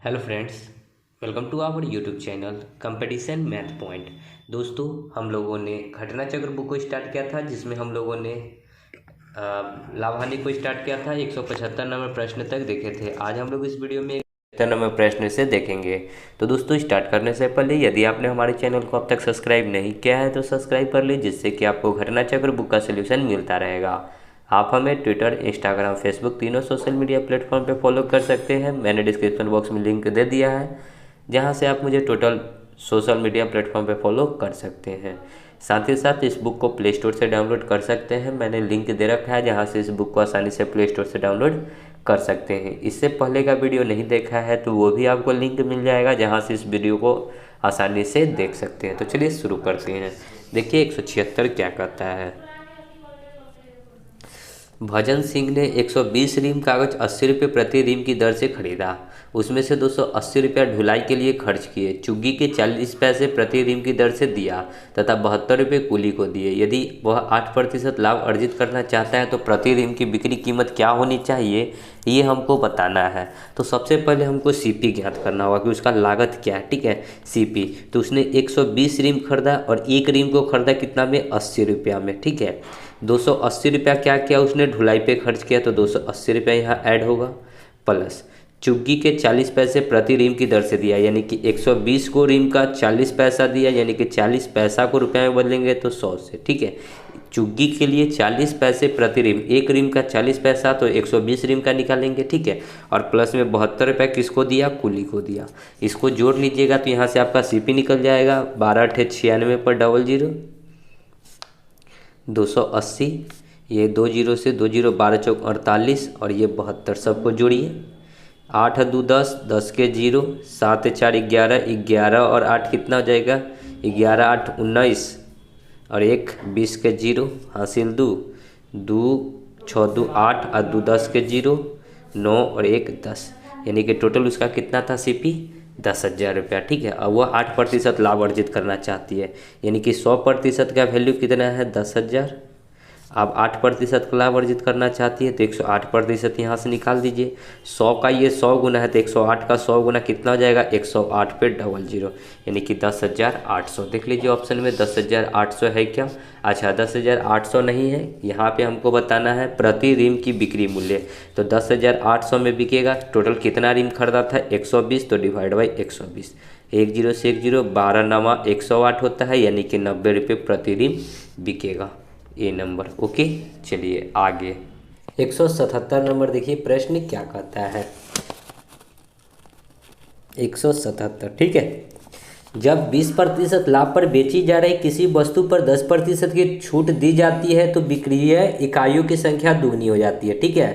Hello friends, welcome to our YouTube channel competition math point. दोस्तों, हम लोगों ने घटना चक्र बुक को स्टार्ट किया था, जिसमें हम लोगों ने लाभ हानि को स्टार्ट किया था। 175 नंबर प्रश्न तक देखे थे। आज हम लोग इस वीडियो में 75 नंबर प्रश्न से देखेंगे। तो दोस्तों, स्टार्ट करने से पहले यदि आपने हमारे चैनल को अब तक सब्सक्राइब नहीं किया है तो सब्सक्राइब कर लीजिए, जिससे कि आपको घटना चक्र बुक का सोल्यूशन मिलता रहेगा। आप हमें ट्विटर, इंस्टाग्राम, फेसबुक तीनों सोशल मीडिया प्लेटफॉर्म पे फॉलो कर सकते हैं। मैंने डिस्क्रिप्शन बॉक्स में लिंक दे दिया है, जहां से आप मुझे टोटल सोशल मीडिया प्लेटफॉर्म पे फॉलो कर सकते हैं। साथ ही साथ इस बुक को प्ले स्टोर से डाउनलोड कर सकते हैं। मैंने लिंक दे रखा है, जहां से इस बुक को आसानी से प्ले स्टोर से डाउनलोड कर सकते हैं। इससे पहले का वीडियो नहीं देखा है तो वो भी आपको लिंक मिल जाएगा, जहाँ से इस वीडियो को आसानी से देख सकते हैं। तो चलिए शुरू करते हैं। देखिए 176 क्या कहता है। भजन सिंह ने 120 रीम कागज 80 रुपये प्रति रीम की दर से खरीदा। उसमें से 280 रुपया ढुलाई के लिए खर्च किए। चुग्गी के 40 पैसे प्रति रीम की दर से दिया तथा 72 रुपये कूली को दिए। यदि वह 8% लाभ अर्जित करना चाहता है तो प्रति रीम की बिक्री कीमत क्या होनी चाहिए, ये हमको बताना है। तो सबसे पहले हमको सीपी ज्ञात करना होगा कि उसका लागत क्या है। ठीक है, सीपी तो उसने 120 रीम खरीदा और एक रीम को खरीदा कितना में, 80 रुपया में। ठीक है, 280 रुपया क्या किया उसने, ढुलाई पे खर्च किया, तो 280 रुपया यहाँ ऐड होगा। प्लस चुग्गी के 40 पैसे प्रति रीम की दर से दिया, यानी कि 120 को रीम का 40 पैसा दिया, यानी कि 40 पैसा को रुपये में बदलेंगे तो 100 से। ठीक है, चुग्गी के लिए 40 पैसे प्रति रीम, एक रीम का 40 पैसा तो 120 रीम का निकालेंगे। ठीक है, और प्लस में 72 रुपये किसको दिया, कुली को दिया। इसको जोड़ लीजिएगा तो यहाँ से आपका सीपी निकल जाएगा 12 × 96 पर 00 280। ये 2 जीरो से 2 जीरो 12 चौक 48 और ये 72, सबको जोड़िए। 8 2 10, 10 के 0, 7 4 11, 11 और 8 कितना हो जाएगा, 11 8 19 और 1 20 के 0 हासिल 2 2 6 2 8 और 2 10 के 0 9 और 1 10, यानी कि टोटल उसका कितना था सीपी, 10,000 रुपया। ठीक है, अब वह 8% लाभ अर्जित करना चाहती है, यानी कि 100% का वैल्यू कितना है, 10,000। अब 8% का लाभ अर्जित करना चाहती है तो 108% यहाँ से निकाल दीजिए। 100 का ये 100 गुना है तो 108 का 100 गुना कितना हो जाएगा, 108 पे 00, यानी कि 10,800। देख लीजिए ऑप्शन में 10,800 है क्या। अच्छा, 10,800 नहीं है, यहाँ पे हमको बताना है प्रति रीम की बिक्री मूल्य। तो 10,800 में बिकेगा, टोटल कितना रीम खरीदा था, 120, तो डिवाइड बाई 120, 1 जीरो से 1 जीरो 12 9 108 होता है, यानी कि 90 रुपये प्रति रीम बिकेगा ए नंबर। ओके, चलिए आगे 177 नंबर देखिए, प्रश्न क्या कहता है। 177, ठीक है। जब 20% लाभ पर बेची जा रही किसी वस्तु पर 10% की छूट दी जाती है तो विक्रय इकाइयों की संख्या दुगनी हो जाती है। ठीक है,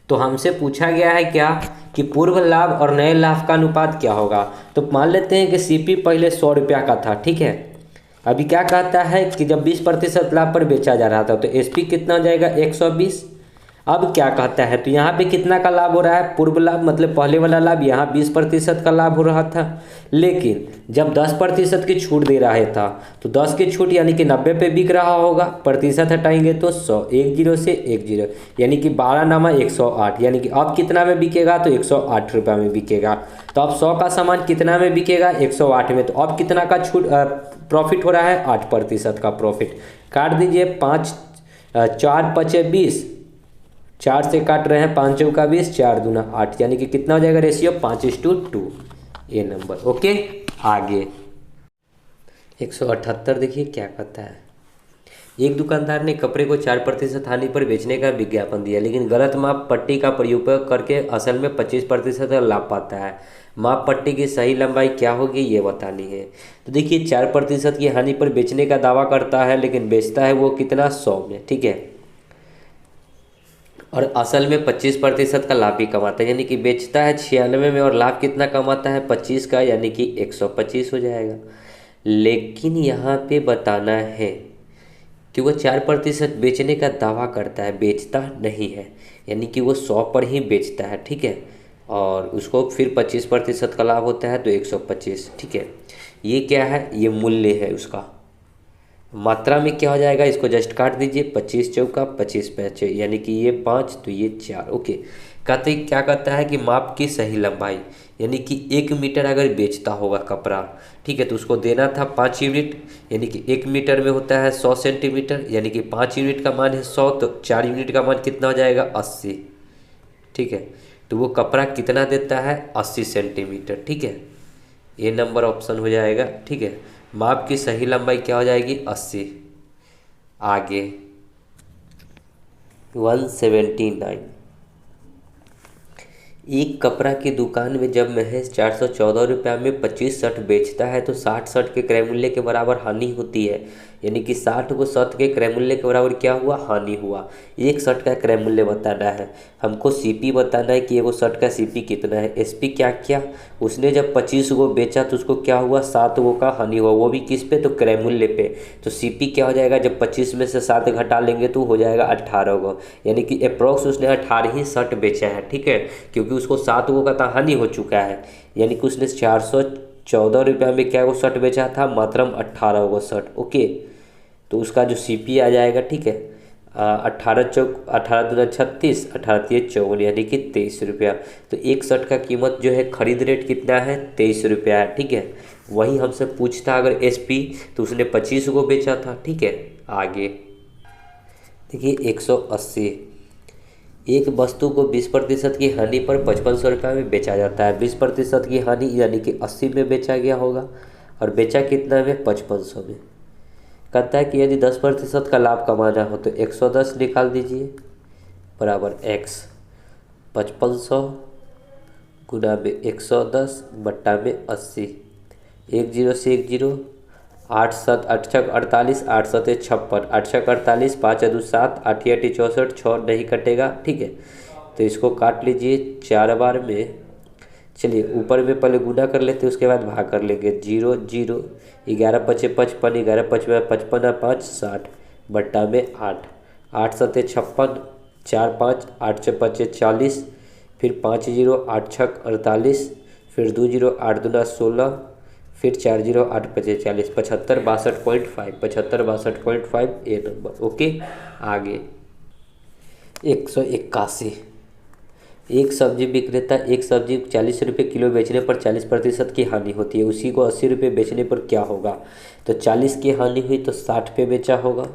तो हमसे पूछा गया है क्या कि पूर्व लाभ और नए लाभ का अनुपात क्या होगा। तो मान लेते हैं कि सीपी पहले 100 रुपया का था। ठीक है, अभी क्या कहता है कि जब 20% लाभ पर बेचा जा रहा था तो एसपी कितना हो जाएगा, 120। अब क्या कहता है, तो यहाँ पे कितना का लाभ हो रहा है, पूर्व लाभ मतलब पहले वाला लाभ, यहाँ 20% का लाभ हो रहा था। लेकिन जब 10% की छूट दे रहा था तो 10 की छूट यानी कि 90 पे बिक रहा होगा, प्रतिशत हटाएंगे तो 100, 1 जीरो से 1 जीरो, यानी कि 12 नामा 108, यानी कि अब कितना में बिकेगा, तो 108 रुपये में बिकेगा। तो अब 100 का सामान कितना में बिकेगा, 108 में। तो अब कितना का छूट प्रॉफिट हो रहा है, 8% का प्रॉफिट। काट दीजिए, 5 4 5 20, 4 से काट रहे हैं, 5 चौका 20, 4 दूना 8, यानी कि कितना हो जाएगा रेशियो, 5:2 ये नंबर। ओके, आगे 178 देखिए क्या कहता है। एक दुकानदार ने कपड़े को 4% हानि पर बेचने का विज्ञापन दिया, लेकिन गलत माप पट्टी का प्रयोग करके असल में 25% लाभ पाता है। माप पट्टी की सही लंबाई क्या होगी, ये बतानी है। तो देखिए 4% की हानि पर बेचने का दावा करता है, लेकिन बेचता है वो कितना, 100 में। ठीक है, और असल में 25% का लाभ भी कमाता है, यानी कि बेचता है 96 में और लाभ कितना कमाता है, 25 का, यानी कि 125 हो जाएगा। लेकिन यहाँ पे बताना है कि वो 4% बेचने का दावा करता है, बेचता नहीं है, यानी कि वो 100 पर ही बेचता है। ठीक है, और उसको फिर 25% का लाभ होता है तो 125। ठीक है, ये क्या है, ये मूल्य है उसका। मात्रा में क्या हो जाएगा, इसको जस्ट काट दीजिए, 25 चौका 25 पैसे, यानी कि ये 5 तो ये 4। ओके, कहते क्या कहता है कि माप की सही लंबाई, यानी कि 1 मीटर अगर बेचता होगा कपड़ा, ठीक है, तो उसको देना था 5 यूनिट, यानी कि 1 मीटर में होता है 100 सेंटीमीटर, यानी कि 5 यूनिट का मान है 100, तो 4 यूनिट का मान कितना हो जाएगा 80। ठीक है, तो वो कपड़ा कितना देता है 80 सेंटीमीटर। ठीक है, ये नंबर ऑप्शन हो जाएगा। ठीक है, माप की सही लंबाई क्या हो जाएगी 80। आगे 179, एक कपड़ा की दुकान में जब महेश 414 रुपया में 25 शर्ट बेचता है तो 60 शर्ट के क्रय मूल्य के बराबर हानि होती है, यानी कि 60 को शर्ट के क्रय मूल्य के बराबर क्या हुआ हानि हुआ। एक शर्ट का क्रय मूल्य बताना है, हमको सीपी बताना है कि वो शर्ट का सीपी कितना है। एसपी क्या किया, उसने जब 25 को बेचा तो उसको क्या हुआ 7 को का हानि हुआ, वो भी किस पे तो क्रय मूल्य पे। तो सीपी क्या हो जाएगा, जब 25 में से 7 घटा लेंगे तो हो जाएगा 18 को, यानी कि अप्रोक्स उसने 18 ही शर्ट बेचा है। ठीक है, क्योंकि उसको 7 को का हानि हो चुका है, यानी कि उसने 414 रुपया में क्या वो शर्ट बेचा था, मात्रम 18 को शर्ट। ओके, तो उसका जो सीपी आ जाएगा, ठीक है, 18 दूना 36, 18 तिया 54, यानी कि 23 रुपया। तो एक शर्ट का कीमत जो है खरीद रेट कितना है 23 रुपया है। ठीक है, वही हमसे पूछता अगर एसपी तो उसने 25 को बेचा था। ठीक है, आगे देखिए 180, एक वस्तु को 20% की हानि पर 5500 रुपये में बेचा जाता है। 20% की हानि यानी कि 80 में बेचा गया होगा, और बेचा कितना में 5500 में। कहता है कि यदि 10% का लाभ कमाना हो तो 110 निकाल दीजिए बराबर x 5500 गुना में 110 बट्टा में 80, 10 से 10, 8 7 8 6 48, 8 7 56, 8 6 48, 5 2 7, 8 8 64, 6 नहीं कटेगा। ठीक है, तो इसको काट लीजिए 4 बार में। चलिए ऊपर में पहले गुना कर लेते हैं, उसके बाद भाग कर लेंगे। 0 0, 11 5 55, 11 5 55, 5 60 बट्टा में 8, 8 7 56, 4 5, 8 6 5 40, फिर 5 0 8 6 48, फिर 2 0 8 2 16, फिर 4 0 8 5 40, 75 62.5, 75 62.5 ए नंबर। ओके, आगे 181, एक सब्जी विक्रेता एक सब्जी 40 रुपये किलो बेचने पर 40% की हानि होती है, उसी को 80 रुपये बेचने पर क्या होगा। तो 40 की हानि हुई तो 60 पे बेचा होगा,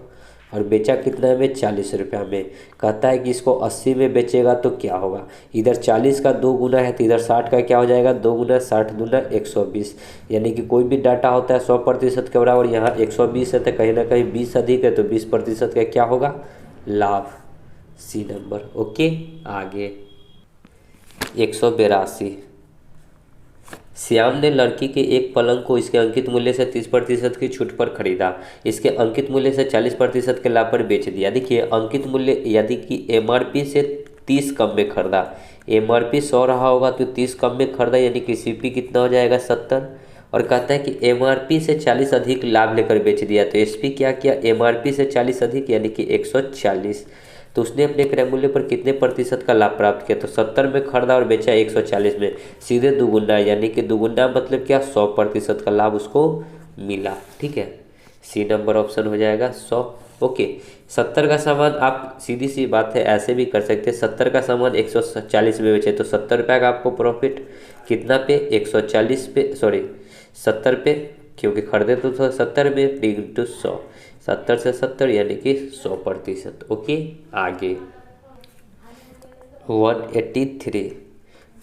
और बेचा कितना में 40 रुपया में। कहता है कि इसको 80 में बेचेगा तो क्या होगा, इधर 40 का 2 गुना है तो इधर 60 का क्या हो जाएगा 2 गुना, 60 दूना 120, यानी कि कोई भी डाटा होता है 100% के बराबर, यहाँ 120 है तो कहीं ना कहीं 20 अधिक है, तो 20% का क्या होगा लाभ, सी नंबर। ओके, आगे 182, श्याम ने लड़की के एक पलंग को इसके अंकित मूल्य से 30% की छूट पर खरीदा, इसके अंकित मूल्य से 40% के लाभ पर बेच दिया। देखिए अंकित मूल्य यदि कि एमआरपी से 30 कम में खरीदा, एमआरपी 100 रहा होगा तो 30 कम में खरीदा, यानी कि सीपी कितना हो जाएगा 70, और कहता है कि एमआरपी से 40 अधिक लाभ लेकर बेच दिया, तो एसपी क्या किया एमआरपी से 40 अधिक यानी कि 140, तो उसने अपने क्रय मूल्य पर कितने प्रतिशत का लाभ प्राप्त किया, तो 70 में खरीदा और बेचा 140 में, सीधे दुगुना, यानी कि दुगुना मतलब क्या 100% का लाभ उसको मिला। ठीक है, सी नंबर ऑप्शन हो जाएगा 100। ओके, 70 का सामान आप सीधी सी बात है ऐसे भी कर सकते हैं, 70 का सामान 140 में बेचे तो 70 रुपये का आपको प्रॉफिट, कितना पे 140 पे, सॉरी 70 पे, क्योंकि खरीदे तो 70 में इंटू 100, 70 से 70 यानी कि 100%। ओके, आगे 183,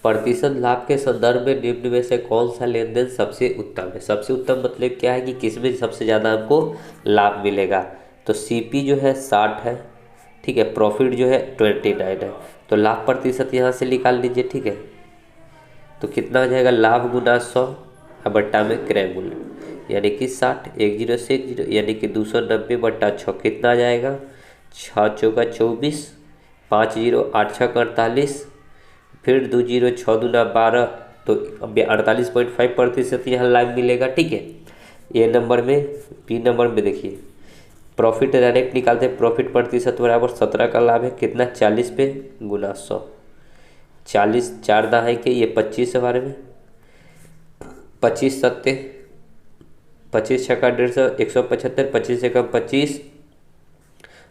प्रतिशत लाभ के संदर्भ में निम्न में से कौन सा लेन देन सबसे उत्तम है। सबसे उत्तम मतलब क्या है कि किसमें सबसे ज़्यादा हमको लाभ मिलेगा, तो सीपी जो है 60 है, ठीक है, प्रॉफिट जो है 29 है, तो लाभ प्रतिशत यहाँ से निकाल लीजिए। ठीक है, तो कितना हो जाएगा लाभ गुना 100 बट्टा में क्रय मूल्य, यानी कि 60, 10 से 10 यानी कि 290 बट्टा 6 कितना आ जाएगा 6 चौका 24, 5 0 8 6 48, फिर 2 0 6 दूना 12, तो 48.5% यहाँ लाभ मिलेगा। ठीक है, ए नंबर में। बी नंबर में देखिए प्रॉफिट डायरेक्ट निकालते हैं, प्रॉफिट प्रतिशत बराबर 17 का लाभ है, कितना 40 पे गुना 100, 40 4 दहाई के ये 25 है बारे में, 25 सत्ते 25 छक्का 150, 175, 25 से कम 25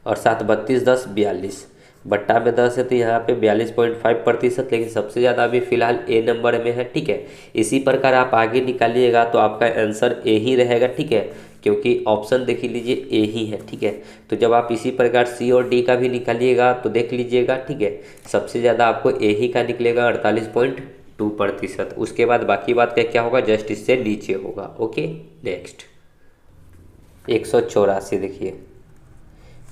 और 7 32 10 42, बट्टा में 10 है तो यहाँ पे 42.5%, लेकिन सबसे ज़्यादा अभी फिलहाल ए नंबर में है। ठीक है, इसी प्रकार आप आगे निकालिएगा तो आपका आंसर ए ही रहेगा। ठीक है, क्योंकि ऑप्शन देख लीजिए ए ही है। ठीक है, तो जब आप इसी प्रकार सी और डी का भी निकालिएगा तो देख लीजिएगा। ठीक है, सबसे ज़्यादा आपको ए ही का निकलेगा 48.2%। उसके बाद बाकी बात का क्या होगा, जस्ट इससे नीचे होगा। ओके, नेक्स्ट 184 देखिए,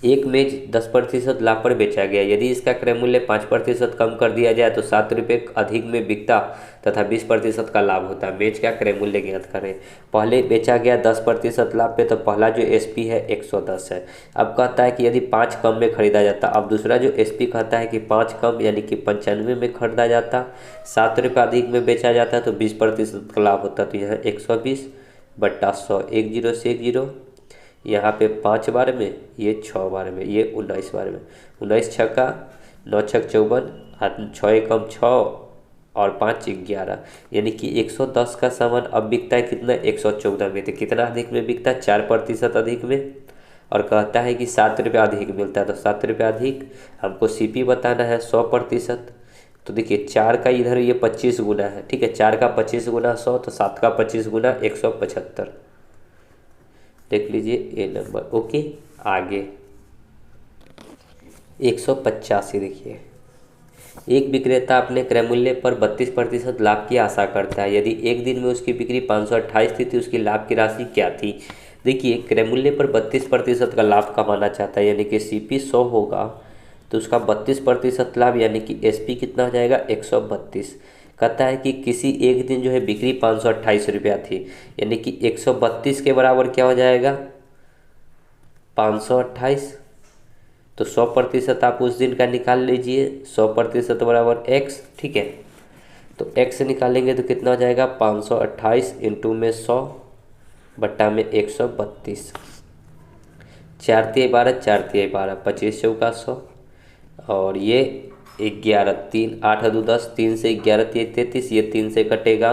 एक मेज 10% लाभ पर बेचा गया। यदि इसका क्रय मूल्य 5% कम कर दिया जाए तो 7 रुपये अधिक में बिकता तथा 20% का लाभ होता है। मेज का क्रय मूल्य ज्ञात करें। पहले बेचा गया 10% लाभ पे, तो पहला जो एसपी है 110 है। अब कहता है कि यदि 5 कम में खरीदा जाता। अब दूसरा जो एसपी कहता है कि 5 कम यानी कि 95 में खरीदा जाता, 7 रुपये अधिक में बेचा जाता तो 20% का लाभ होता। तो यहाँ 120/100, 10 से 10, यहाँ पे 5 बार में, ये 6 बार में, ये 19 बार में। 19 छक्का 9 छक 54, 6 एकम 6 और 5 11, यानी कि 110 का सामान अब बिकता है कितना, 114 में। तो कितना अधिक में बिकता है, 4% अधिक में। और कहता है कि 7 रुपये अधिक मिलता है, तो 7 रुपये अधिक हमको सीपी बताना है 100%। तो देखिए 4 का इधर ये 25 गुना है। ठीक है, 4 का 25 गुना 100, तो 7 का 25 गुना 175। देख लीजिए ए नंबर। ओके, आगे 185 देखिए, एक विक्रेता अपने क्रय मूल्य पर 32% लाभ की आशा करता है। यदि एक दिन में उसकी बिक्री 528 थी तो उसकी लाभ की राशि क्या थी। देखिए क्रय मूल्य पर 32% का लाभ कमाना चाहता है, यानी कि सीपी 100 होगा तो उसका 32% लाभ, यानी कि एसपी कितना हो जाएगा 132। कहता है कि किसी एक दिन जो है बिक्री 528 रुपया थी, यानी कि 132 के बराबर क्या हो जाएगा 528। तो 100% आप उस दिन का निकाल लीजिए, 100% बराबर x। ठीक है, तो x निकालेंगे तो कितना हो जाएगा 528 इंटू में 100 बट्टा में 132। 4 तिया 12, 4 तिया 12, 25 चौका 100, और ये 11, 3 8 दो 10, 3 से 11 तिया 33, ये 3 से कटेगा,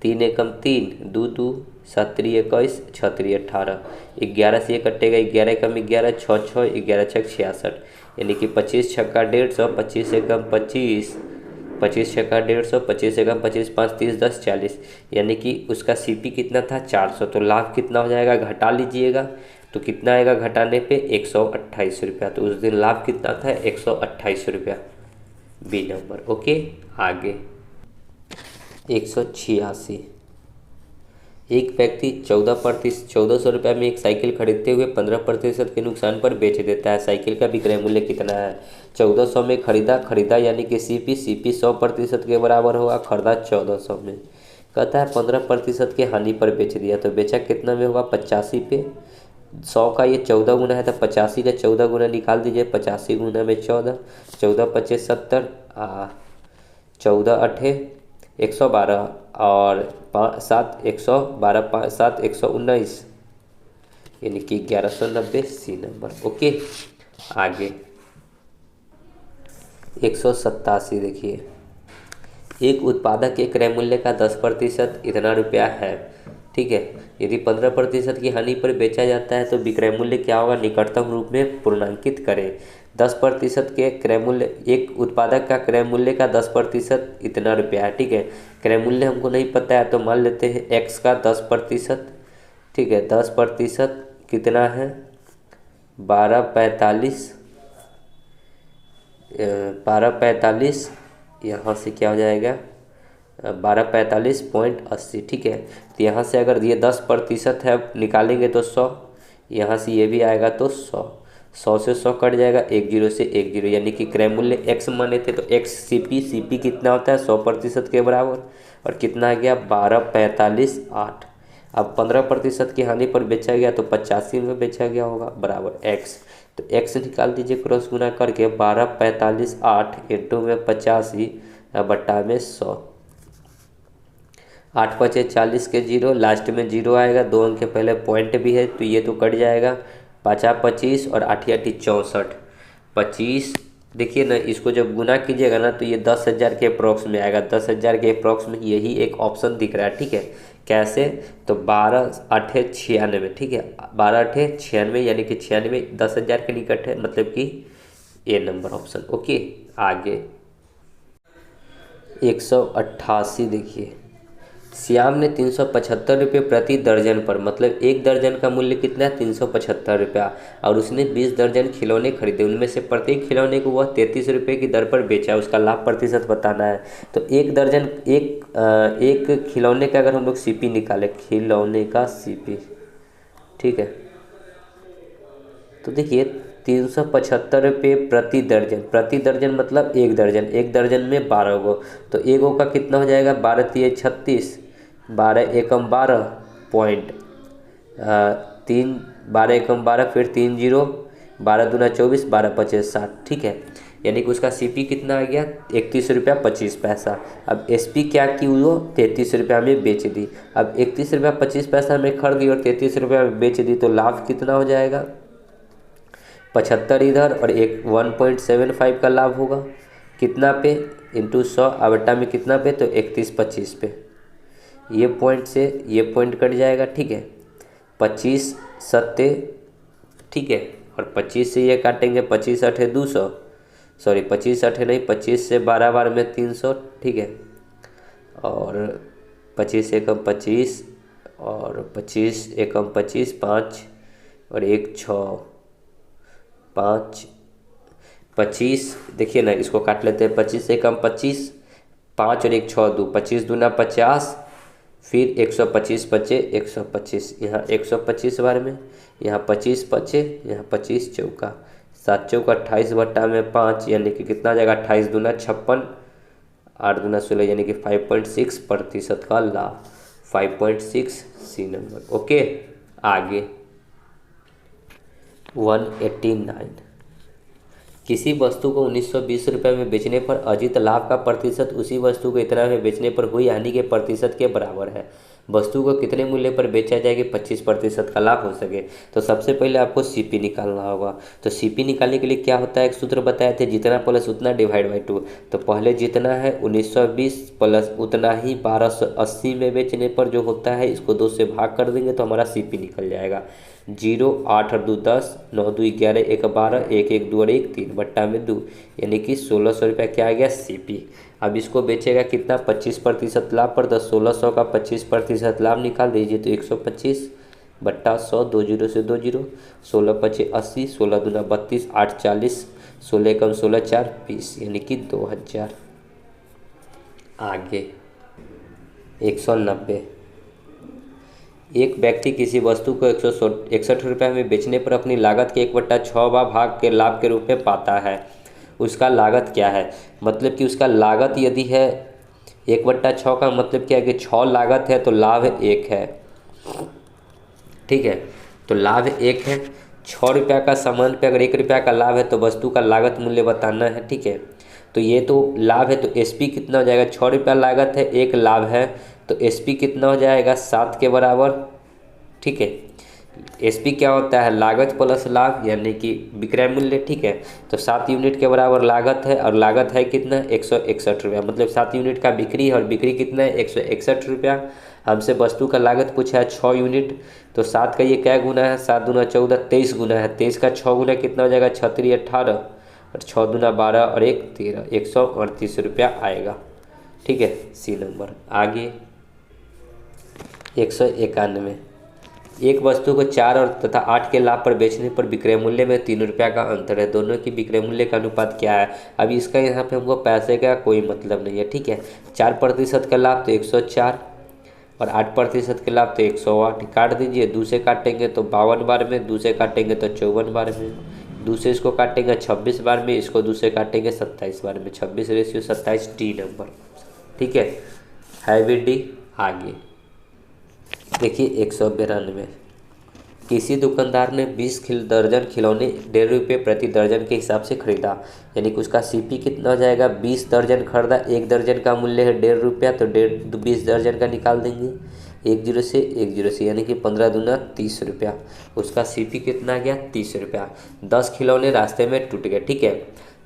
3 एकम 3, 2 2, 7 तिया 21, 6 तिया 18, 11 से ये कटेगा, 11 एकम 11, 6 6, 11 छक 66, यानी कि 25 छक्का 150, 25 एकम 25, 25 छक्का 150, 25 एकम 25, 5 30 10 40, यानी कि उसका सीपी कितना था 400। तो लाभ कितना हो जाएगा, घटा लीजिएगा तो कितना आएगा घटाने पे 128 रुपया। तो उस दिन लाभ कितना था 128 रुपया, बी नंबर। ओके, आगे 186, एक व्यक्ति 1400 रुपये में एक साइकिल खरीदते हुए 15% के नुकसान पर बेच देता है। साइकिल का विक्रय मूल्य कितना है। 1400 में खरीदा यानी कि सीपी 100% के बराबर होगा, खरीदा 1400 में। कहता है 15% के हानि पर बेच दिया, तो बेचा कितना में होगा 85 पे। 100 का ये 14 गुना है तो 85 का 14 गुना निकाल दीजिए, 85 गुना में 14, 14 25 70, 14 8 112 और 7 112, 5 7 119, यानी कि 1190, सी नंबर। ओके, आगे 187 देखिए, एक उत्पादक के क्रय मूल्य का 10% इतना रुपया है। ठीक है, यदि 15% की हानि पर बेचा जाता है तो विक्रय मूल्य क्या होगा, निकटतम रूप में पूर्णांकित करें। 10% के क्रय मूल्य, एक उत्पादक का क्रय मूल्य का 10% इतना रुपया है। ठीक है, क्रय मूल्य हमको नहीं पता है तो मान लेते हैं x का 10%। ठीक है, 10% कितना है 1245, 1245, यहाँ से क्या हो जाएगा 1245.80। ठीक है, तो यहाँ से अगर ये 10% है निकालेंगे तो 100, यहाँ से ये भी आएगा तो 100, 100 से 100 कट जाएगा, 10 से 10, यानी कि क्रय मूल्य x माने थे तो x सीपी कितना होता है 100% के बराबर, और कितना आ गया 1245.8। अब 15% की हानि पर बेचा गया तो 85 में बेचा गया होगा, बराबर x। तो x निकाल दीजिए क्रॉस गुना करके, 1245.8 इंटू में 85 बट्टा में 100, 8 5 40 के 0, लास्ट में 0 आएगा, 2 अंक के पहले पॉइंट भी है तो ये तो कट जाएगा, 5 25 और 8 8 64, 25। देखिए ना, इसको जब गुना कीजिएगा ना तो ये 10,000 के अप्रॉक्स में आएगा, 10,000 के अप्रॉक्स में यही एक ऑप्शन दिख रहा है। ठीक है, कैसे, तो 12 8 96। ठीक है, 12 8 96, यानी कि 96 10,000 के निकट है, मतलब कि ए नंबर ऑप्शन। ओके, आगे 188 देखिए, श्याम ने 375 रुपये प्रति दर्जन पर, मतलब एक दर्जन का मूल्य कितना है 375 रुपया, और उसने 20 दर्जन खिलौने खरीदे, उनमें से प्रत्येक खिलौने को वह 33 रुपये की दर पर बेचा, उसका लाभ प्रतिशत बताना है। तो एक दर्जन एक खिलौने का अगर हम लोग सीपी निकालें, खिलौने का सीपी, ठीक है, तो देखिए 375 रुपये प्रति दर्जन मतलब एक दर्जन में 12 गो, तो एक गो का कितना हो जाएगा, 12 तिये 36, 12 एकम 12 पॉइंट 3, 12 एकम 12, फिर 3 जीरो, 12 दूना 24, 12 पचे 60, ठीक है। यानी कि उसका सीपी कितना आ गया 31 रुपया 25 पैसा। अब एसपी क्या की, वो 33 रुपया में बेच दी। अब 31 रुपया 25 पैसा में खरीदी और 33 रुपया में बेच दी, तो लाभ कितना हो जाएगा 75 इधर और एक 1.75 का लाभ होगा, कितना पे, इंटू 100 आवटा में कितना पे, तो 31 25 पे, ये पॉइंट से ये पॉइंट कट जाएगा, ठीक है, 25 सत्ते, ठीक है, और 25 से ये काटेंगे, 25 अठे 200, सॉरी 25 अठे नहीं, 25 से 12 बार में 300, ठीक है, और 25 एकम 25 और 25 एकम 25 5 और एक 6 5 25, देखिए ना, इसको काट लेते हैं, 25 से कम 25, 5 और एक 6 2, 25 दूना 50, फिर 125 बचे 125, यहाँ 125 बार में, यहाँ 25 बचे, यहाँ 25 चौका 7 चौका 28 बट्टा में 5, यानी कि कितना जाएगा 28 दूना 56, 8 दूना 16, यानी कि 5.6% का लाभ, 5.6 सी नंबर। ओके, आगे 189, किसी वस्तु को 1920 रुपये में बेचने पर अर्जित लाभ का प्रतिशत उसी वस्तु को इतना में बेचने पर हुई हानि के प्रतिशत के बराबर है। वस्तु को कितने मूल्य पर बेचा जाए कि 25% का लाभ हो सके। तो सबसे पहले आपको सीपी निकालना होगा। तो सीपी निकालने के लिए क्या होता है, एक सूत्र बताए थे, जितना प्लस उतना डिवाइड बाई 2। तो पहले जितना है 1920 प्लस उतना ही 1280 में बेचने पर जो होता है, इसको 2 से भाग कर देंगे तो हमारा सीपी निकल जाएगा। 0 8 और 2 10, 9 2 11, 1 12, 1 1 2 और 1 3 बट्टा में 2, यानी कि 1600 रुपया क्या आ गया सीपी। अब इसको बेचेगा कितना 25% लाभ पर, तो 1600 का 25% लाभ निकाल दीजिए, तो 125 बट्टा 100, 2 जीरो से 2 जीरो, 16 पचे 80, 16 दूना 32, 8 40, 16 कम 16 4 20, यानी कि 2000। आगे 190, एक व्यक्ति किसी वस्तु को 161 रुपये में बेचने पर अपनी लागत के 1/6वां भाग के लाभ के रूप में पाता है। उसका लागत क्या है, मतलब कि उसका लागत यदि है 1/6 का मतलब क्या है कि 6 लागत है तो लाभ 1 है, ठीक है। तो लाभ 1 है, 6 रुपया का सामान पे अगर 1 रुपया का लाभ है तो वस्तु का लागत मूल्य बताना है, ठीक है। तो ये तो लाभ है, तो एसपी कितना हो जाएगा, 6 रुपया लागत है, 1 लाभ है, तो एसपी कितना हो जाएगा 7 के बराबर, ठीक है। एसपी क्या होता है, लागत प्लस लाभ, यानी कि विक्रय मूल्य, ठीक है। तो 7 यूनिट के बराबर लागत है, और लागत है कितना 161 रुपया, मतलब 7 यूनिट का बिक्री है और बिक्री कितना है 161 रुपया। हमसे वस्तु का लागत पूछा है 6 यूनिट, तो 7 का ये क्या गुना है, 7 दूना 14, 23 गुना है, 23 का 6 गुना कितना हो जाएगा 36 18, और 6 दूना 12 और 1 13, 138 रुपया आएगा, ठीक है, सी नंबर। आगे 191, एक वस्तु को 4 और तथा 8 के लाभ पर बेचने पर विक्रय मूल्य में 3 रुपया का अंतर है, दोनों की विक्रय मूल्य का अनुपात क्या है। अभी इसका यहाँ पे हमको पैसे का कोई मतलब नहीं है, ठीक है। 4% का लाभ तो 104 और 8% के लाभ तो 108, काट दीजिए, 2 से काटेंगे तो 52 बार में, 2 से काटेंगे तो 54 बार में, 2 से इसको काटेंगे 26 बार में, इसको 2 से काटेंगे 27 बार में, 26/27 डी नंबर, ठीक है भी डी। आगे देखिए 192, किसी दुकानदार ने 20 दर्जन खिलौने 1.5 रुपये प्रति दर्जन के हिसाब से खरीदा, यानी कि उसका सीपी कितना हो जाएगा, 20 दर्जन खरीदा, 1 दर्जन का मूल्य है 1.5 रुपया, तो 20 दर्जन का निकाल देंगे, 1 जीरो से, यानी कि 15 दूना 30 रुपया, उसका सीपी कितना आ गया 30 रुपया। 10 खिलौने रास्ते में टूट गए, ठीक है,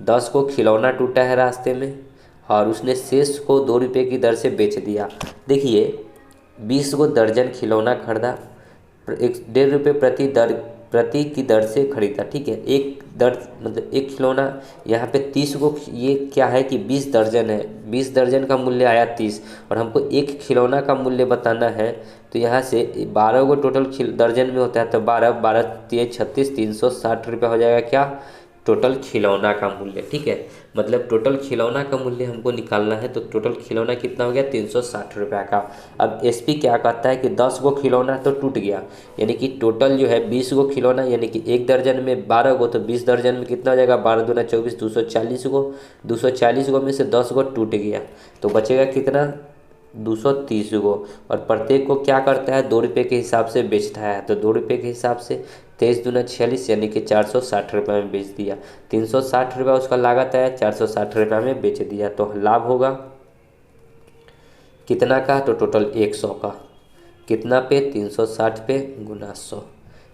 10 को खिलौना टूटा है रास्ते में और उसने शेष को 2 रुपये की दर से बेच दिया। देखिए 20 को दर्जन खिलौना खरीदा, 1.5 रुपये प्रति की दर से खरीदा। ठीक है, एक दर मतलब एक खिलौना, यहाँ पे 30 को, ये क्या है कि 20 दर्जन है, 20 दर्जन का मूल्य आया 30, और हमको एक खिलौना का मूल्य बताना है। तो यहाँ से 12 को टोटल दर्जन में होता है, तो 12 12 3 36 360 रुपया हो जाएगा क्या, टोटल खिलौना का मूल्य। ठीक है, मतलब टोटल खिलौना का मूल्य हमको निकालना है, तो टोटल खिलौना कितना हो गया, 360 रुपया का। अब एसपी क्या कहता है कि 10 गो खिलौना तो टूट गया, यानी कि टोटल जो है 20 गो खिलौना, यानी कि एक दर्जन में 12 गो, तो 20 दर्जन में कितना हो जाएगा, 12 दूना 24, 240 गो, 240 गो में से 10 गो टूट गया, तो बचेगा कितना, 230 गो। और प्रत्येक को क्या करता है, 2 रुपये के हिसाब से बेचता है, तो 2 रुपये के हिसाब से 23 दूना 46, यानी कि 460 रुपये में बेच दिया। 360 रुपया उसका लागत है, 460 रुपये में बेच दिया, तो लाभ होगा कितना का, तो टोटल 100 का, कितना पे, 360 पे गुना 100,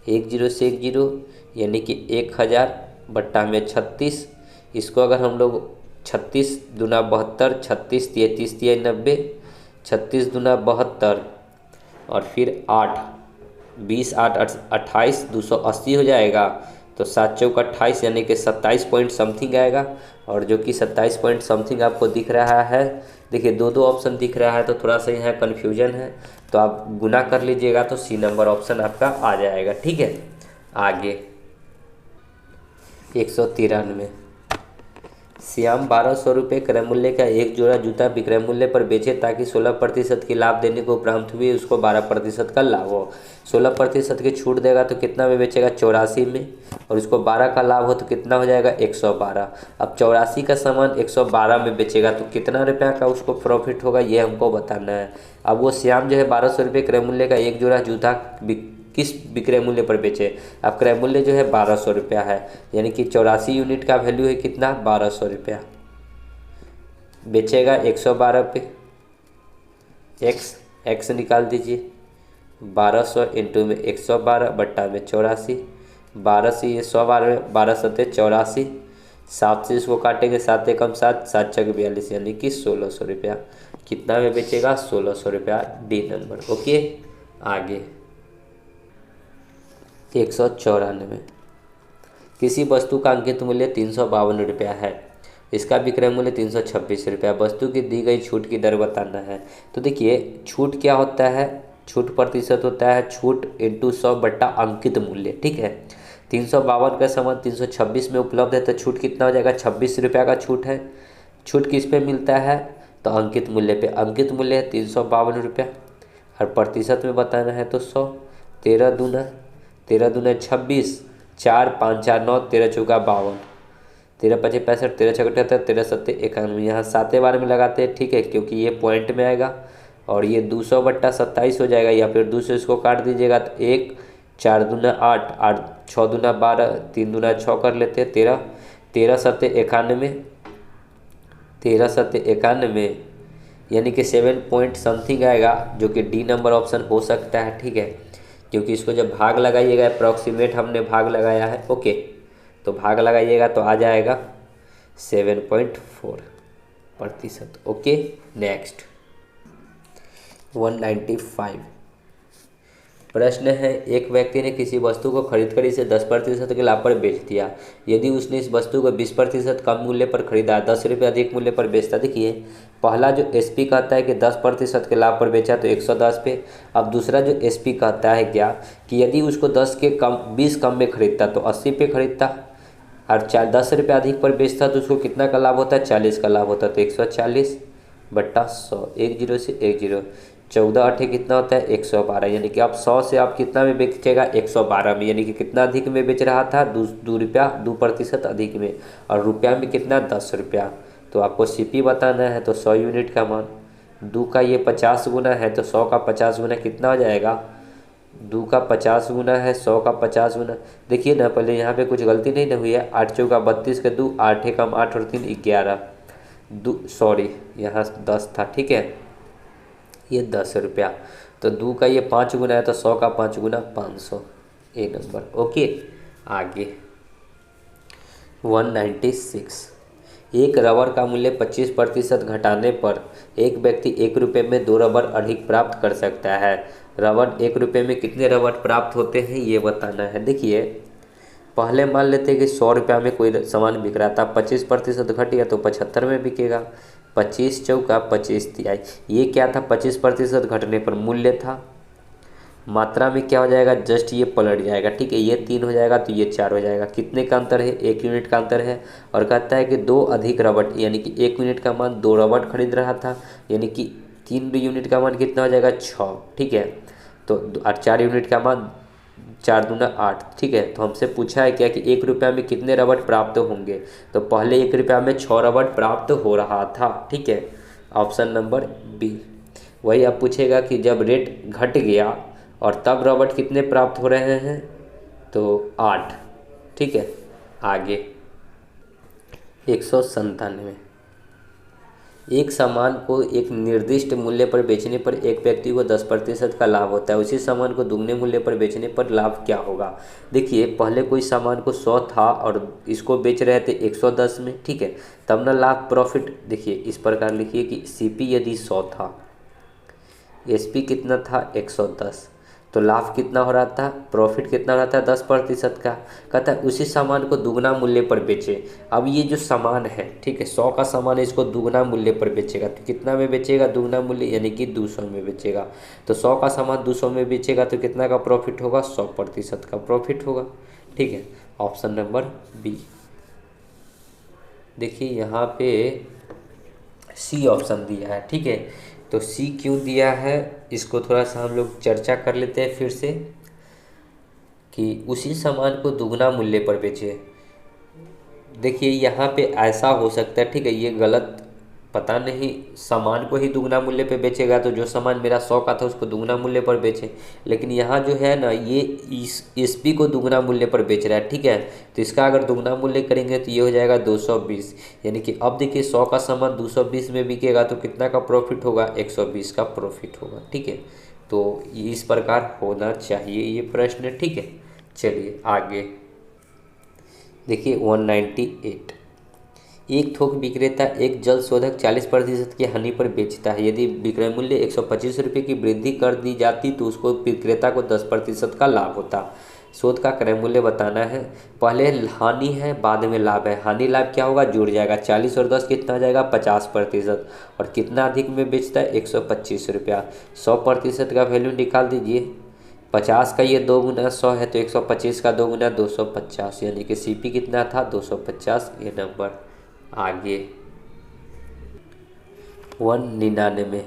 10 से 10, यानी कि 1000 बट्टा में 36। इसको अगर हम लोग 36 दूना 72, 36 तिया 30 तिया 90, 36 दूना 72 और फिर 8, 20 8 28, 280 हो जाएगा, तो 7 चौक 28, यानी कि 27 पॉइंट समथिंग आएगा। और जो कि 27 पॉइंट समथिंग आपको दिख रहा है, देखिए दो ऑप्शन दिख रहा है, तो थोड़ा सा यहाँ कन्फ्यूजन है, तो आप गुना कर लीजिएगा तो सी नंबर ऑप्शन आपका आ जाएगा। ठीक है, आगे 193, श्याम 1200 रुपये क्रय मूल्य का एक जोड़ा जूता विक्रय मूल्य पर बेचे ताकि 16% की लाभ देने को उपरांत हुए उसको 12% का लाभ हो। 16% की छूट देगा तो कितना में बेचेगा, 84 में, और उसको 12 का लाभ हो तो कितना हो जाएगा, 112। अब 84 का सामान 112 में बेचेगा तो कितना रुपया का उसको प्रॉफिट होगा, ये हमको बताना है। अब वो श्याम जो है 1200 रुपये क्रय मूल्य का एक जोड़ा जूता किस विक्रय मूल्य पर बेचे, अब क्रय मूल्य जो है 1200 रुपया है, यानी कि 84 यूनिट का वैल्यू है कितना, 1200 रुपया, बेचेगा 112 पे, एक्स निकाल दीजिए, 1200 इंटू में 112 बट्टा में 84, 12 से ये 112 में 12 सत्ते 84, 7 से इसको काटेंगे, 7 एकम 7, 7 छक 42, यानी कि 1600 रुपया, कितना में बेचेगा, 1600 रुपया, डी नंबर। ओके, आगे 194, किसी वस्तु का अंकित मूल्य 352 रुपया है, इसका विक्रय मूल्य 326 रुपया, वस्तु की दी गई छूट की दर बताना है। तो देखिए छूट क्या होता है, छूट प्रतिशत होता है छूट इंटू 100 बट्टा अंकित मूल्य। ठीक है, 352 का सामान 326 में उपलब्ध है, तो छूट कितना हो जाएगा, 26 रुपया का छूट है। छूट किस पे मिलता है, तो अंकित मूल्य पे, अंकित मूल्य है 352 रुपया, और प्रतिशत में बताना है तो 100, 13 दूना 26, 4 5 4 9, 13 चौका 52, 13 पचे 65, 13 छः 78, 13 सत्ते 91, यहाँ 7 बार में लगाते हैं। ठीक है, क्योंकि ये पॉइंट में आएगा, और ये 200 बट्टा 27 हो जाएगा, या फिर 200 इसको काट दीजिएगा तो 1, 4 दूना 8, 8 6 दूना 12, 3 दूना 6 कर लेते हैं 13, 13 सत्ते 91, 13 सत्ते 91, यानी कि 7 पॉइंट समथिंग आएगा, जो कि डी नंबर ऑप्शन हो सकता है। ठीक है, क्योंकि इसको जब भाग लगाइएगा, अप्रॉक्सीमेट हमने भाग लगाया है, ओके, तो भाग लगाइएगा तो आ जाएगा 7.4%। ओके, नेक्स्ट 195, प्रश्न है, एक व्यक्ति ने किसी वस्तु को खरीदकर इसे 10% के लाभ पर बेच दिया, यदि उसने इस वस्तु को 20% कम मूल्य पर खरीदा, 10 रुपये अधिक मूल्य पर बेचता। देखिए पहला जो एसपी कहता है कि 10% के लाभ पर बेचा तो 110 पे। अब दूसरा जो एसपी कहता है क्या, कि यदि उसको 20 कम में खरीदता तो 80 पे खरीदता, और 10 रुपये अधिक पर बेचता तो उसको कितना का लाभ होता है, 40 का लाभ होता है, तो 140 बट्टा 100, 10 से 10, 14 8 कितना होता है, 112, यानी कि आप 100 से आप कितना में बेचेगा, 112 में, यानी कि कितना अधिक में बेच रहा था, 2% अधिक में, और रुपया में कितना, 10 रुपया। तो आपको सीपी बताना है, तो 100 यूनिट का मान, 2 का ये 50 गुना है, तो 100 का 50 गुना कितना हो जाएगा, 2 का 50 गुना है 100 का 50 गुना। देखिए ना पहले यहाँ पे कुछ गलती नहीं ना हुई है, 8 चौका 32 के 2, 8 एकम 8 और 3 11, 2 सॉरी यहाँ 10 था। ठीक है, ये 10 रुपया, तो 2 का ये 5 गुना है, तो 100 का 5 गुना 500, ए नंबर। ओके, आगे 196, एक रबर का मूल्य 25% घटाने पर एक व्यक्ति 1 रुपये में 2 रबर अधिक प्राप्त कर सकता है। रबड़ 1 रुपये में कितने रबड़ प्राप्त होते हैं ये बताना है। देखिए पहले मान लेते हैं कि 100 रुपया में कोई सामान बिक रहा था, 25% घट गया तो 75 में बिकेगा। 25 चौका 25 तिहाई, ये क्या था 25% घटने पर मूल्य था। मात्रा में क्या हो जाएगा, जस्ट ये पलट जाएगा। ठीक है, ये 3 हो जाएगा तो ये 4 हो जाएगा। कितने का अंतर है, 1 यूनिट का अंतर है। और कहता है कि 2 अधिक रबड़, यानी कि 1 यूनिट का मान 2 रबड़ खरीद रहा था, यानी कि 3 यूनिट का मान कितना हो जाएगा 6। ठीक है, तो 4 यूनिट का मान 4 दूना 8। ठीक है, तो हमसे पूछा है क्या कि 1 रुपया में कितने रबड़ प्राप्त होंगे, तो पहले 1 रुपया में 6 रबड़ प्राप्त हो रहा था। ठीक है, ऑप्शन नंबर बी। वही अब पूछेगा कि जब रेट घट गया और तब रबड़ कितने प्राप्त हो रहे हैं, तो 8। ठीक है, आगे 197। एक सामान को एक निर्दिष्ट मूल्य पर बेचने पर एक व्यक्ति को 10% का लाभ होता है, उसी सामान को दुगने मूल्य पर बेचने पर लाभ क्या होगा। देखिए पहले कोई सामान को 100 था और इसको बेच रहे थे 110 में। ठीक है, तब ना लाभ प्रॉफिट, देखिए इस प्रकार लिखिए कि सीपी यदि 100 था, एसपी कितना था 110, तो लाभ कितना हो रहा था, प्रॉफिट कितना हो रहा था 10% का। कहता है उसी सामान को दुगना मूल्य पर बेचे। अब ये जो सामान है, ठीक है 100 का सामान है, इसको दुगना मूल्य पर बेचेगा तो कितना में बेचेगा, दुगना मूल्य यानी कि 200 में बेचेगा। तो 100 का सामान 200 में बेचेगा तो कितना का प्रॉफिट होगा, 100% का प्रॉफिट होगा। ठीक है, ऑप्शन नंबर बी। देखिए यहाँ पे सी ऑप्शन दिया है। ठीक है, तो सी क्यों दिया है इसको थोड़ा सा हम लोग चर्चा कर लेते हैं फिर से, कि उसी सामान को दुगना मूल्य पर बेचे। देखिए यहाँ पे ऐसा हो सकता है, ठीक है ये गलत, पता नहीं, सामान को ही दुगना मूल्य पे बेचेगा तो जो सामान मेरा 100 का था उसको दुगना मूल्य पर बेचे, लेकिन यहाँ जो है ना ये इस एसपी को दुगना मूल्य पर बेच रहा है। ठीक है, तो इसका अगर दुगना मूल्य करेंगे तो ये हो जाएगा 220, यानी कि अब देखिए 100 का सामान 220 में बिकेगा तो कितना का प्रॉफिट होगा, 120 का प्रॉफिट होगा। ठीक है, तो इस प्रकार होना चाहिए ये प्रश्न। ठीक है, चलिए आगे देखिए 198। एक थोक विक्रेता एक जल शोधक 40% की हानि पर बेचता है। यदि विक्रय मूल्य 125 रुपये की वृद्धि कर दी जाती तो उसको विक्रेता को 10% का लाभ होता। शोध का क्रय मूल्य बताना है। पहले हानि है, बाद में लाभ है। हानि लाभ क्या होगा, जुड़ जाएगा। 40 और 10 कितना आ जाएगा, 50%। और कितना अधिक में बेचता है, 125 रुपया। 100% का वैल्यू निकाल दीजिए। 50 का ये 2 गुना 100 है तो 125 का 2 गुना 250, यानी कि सीपी कितना था 250। ये नंबर। आगे 199।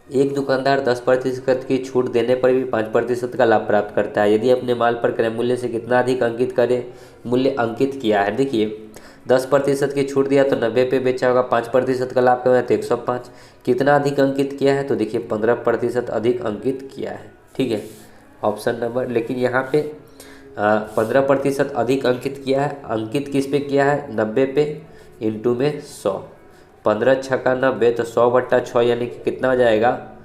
एक दुकानदार 10% की छूट देने पर भी 5% का लाभ प्राप्त करता है। यदि अपने माल पर क्रय मूल्य से कितना अधिक अंकित करे, मूल्य अंकित किया है। देखिए 10% की छूट दिया तो 90 पे बेचा होगा, 5% का लाभ कमाया तो 105। कितना अधिक अंकित किया है, तो देखिए 15% अधिक अंकित किया है। ठीक है, ऑप्शन नंबर, लेकिन यहाँ पे 15% अधिक अंकित किया है। अंकित किस पे किया है, 90 पे, इंटू में 100। 15 छक्का 90 तो 100/6, यानी कि कितना हो जाएगा,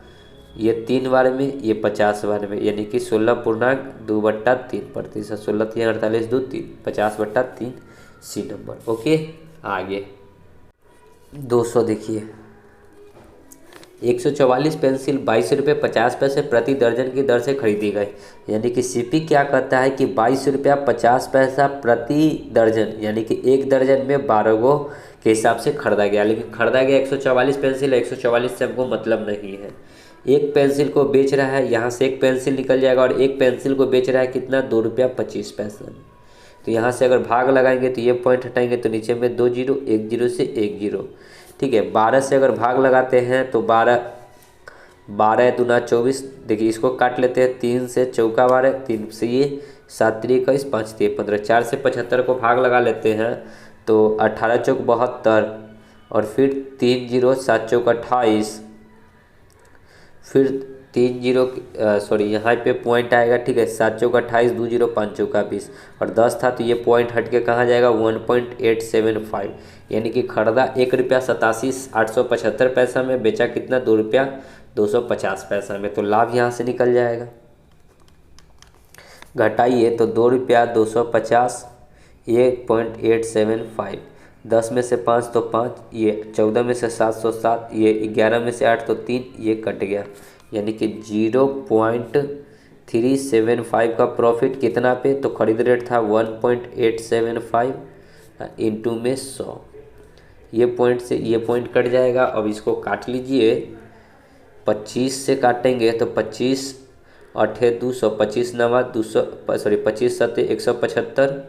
ये 3 बार में, ये 50 बार में, यानी कि 16.2/3%। 16 3 48 2 3, 50/3, सी नंबर। ओके, आगे 200 देखिए 144 पेंसिल 22 रुपये 50 पैसे प्रति दर्जन की दर से खरीदी गई। यानी कि सीपी क्या कहता है कि 22 रुपया 50 पैसा प्रति दर्जन, यानी कि एक दर्जन में 12 गो के हिसाब से खरीदा गया। लेकिन खरीदा गया 144 पेंसिल है, 144 से हमको मतलब नहीं है। एक पेंसिल को बेच रहा है, यहाँ से एक पेंसिल निकल जाएगा, और एक पेंसिल को बेच रहा है कितना, 2 रुपया 25 पैसा में। तो यहाँ से अगर भाग लगाएंगे तो ये पॉइंट हटाएंगे तो नीचे में 2 जीरो, 1 जीरो से 1 जीरो। ठीक है, 12 से अगर भाग लगाते हैं तो 12 दूना 24। देखिए इसको काट लेते हैं, 3 से चौका 12, 3 से ये 7 3 21, 5 3 15, 4 से 75 को भाग लगा लेते हैं तो 18 चौक 72, और फिर 3 जीरो 7 चौक 28, फिर 3 जीरो सॉरी यहाँ पे पॉइंट आएगा। ठीक है, 7 चौक 28, 2 जीरो 5 चौका 20, और 10 था तो ये पॉइंट हट के कहाँ जाएगा, 1.875, यानी कि खरीदा 1 रुपया 87,875 पैसा में, बेचा कितना, 2 रुपया 250 पैसा में। तो लाभ यहाँ से निकल जाएगा। घटाइए तो 2 रुपया 250, ये 0.875, 10 में से 5 तो 5, ये 14 में से 7 तो 7, ये 11 में से 8 तो 3, ये कट गया, यानी कि 0.375 का प्रॉफिट कितना पे, तो खरीद रेट था 1.875 इंटू में 100। ये पॉइंट से ये पॉइंट कट जाएगा। अब इसको काट लीजिए, 25 से काटेंगे तो 25 अठे 200, 25 नवा 200, सॉरी 25 सत्ते 175,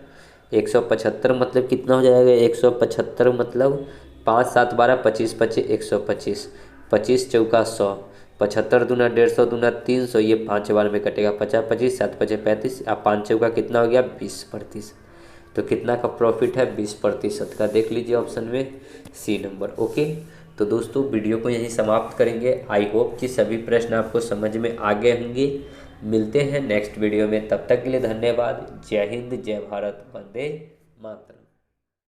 175 मतलब कितना हो जाएगा, 175 मतलब 5 7 12, 25 25 125, 25 चौका 100, 75 दूना 150 दूना 300, ये 5 बार में कटेगा, 50 25 7 25 35, अब 5 चौका कितना हो गया 20%। तो कितना का प्रॉफिट है, 20% का। देख लीजिए ऑप्शन में सी नंबर। ओके, तो दोस्तों वीडियो को यहीं समाप्त करेंगे। आई होप कि सभी प्रश्न आपको समझ में आ गए होंगे। मिलते हैं नेक्स्ट वीडियो में, तब तक के लिए धन्यवाद। जय हिंद, जय भारत, वंदे मातरम।